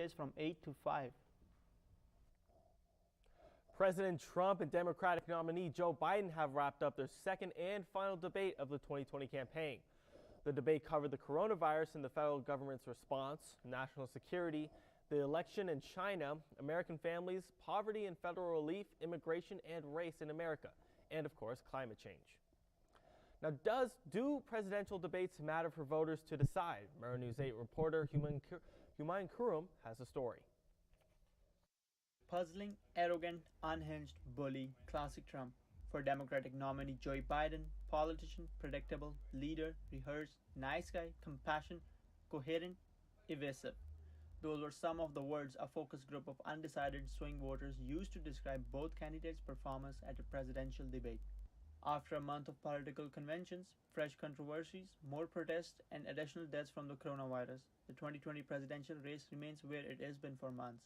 kids from 8 to 5. President Trump and Democratic nominee Joe Biden have wrapped up their second and final debate of the 2020 campaign. The debate covered the coronavirus and the federal government's response, national security, the election in China, American families, poverty and federal relief, immigration and race in America, and of course, climate change. Now, do presidential debates matter for voters to decide? Murrow News 8 reporter Humayun Khurram has a story. Puzzling, arrogant, unhinged, bully, classic Trump. For Democratic nominee Joe Biden, politician, predictable, leader, rehearsed, nice guy, compassionate, coherent, evasive. Those were some of the words a focus group of undecided swing voters used to describe both candidates' performance at a presidential debate. After a month of political conventions, fresh controversies, more protests, and additional deaths from the coronavirus, the 2020 presidential race remains where it has been for months.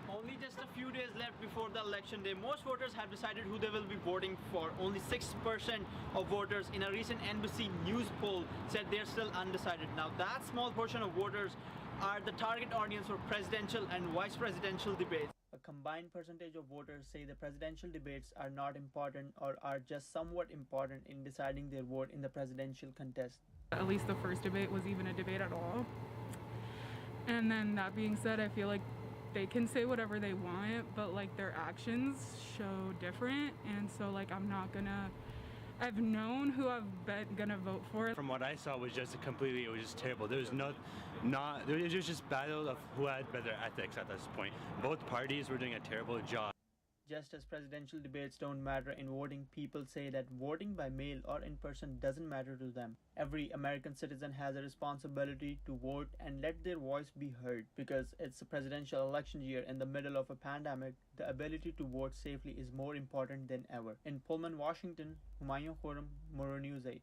Only just a few days left before the election day, most voters have decided who they will be voting for. Only 6% of voters in a recent NBC News poll said they're still undecided. Now, that small portion of voters are the target audience for presidential and vice presidential debates. A combined percentage of voters say the presidential debates are not important or are just somewhat important in deciding their vote in the presidential contest. At least the first debate was even a debate at all. And then that being said, I feel like they can say whatever they want, but like their actions show different. And so like I've known who I've been gonna vote for. From what I saw, it was just terrible. There was it was just battle of who had better ethics at this point. Both parties were doing a terrible job. Just as presidential debates don't matter in voting, people say that voting by mail or in person doesn't matter to them. Every American citizen has a responsibility to vote and let their voice be heard. Because it's a presidential election year in the middle of a pandemic, the ability to vote safely is more important than ever. In Pullman, Washington, Humayun Khurram, Murrow News 8.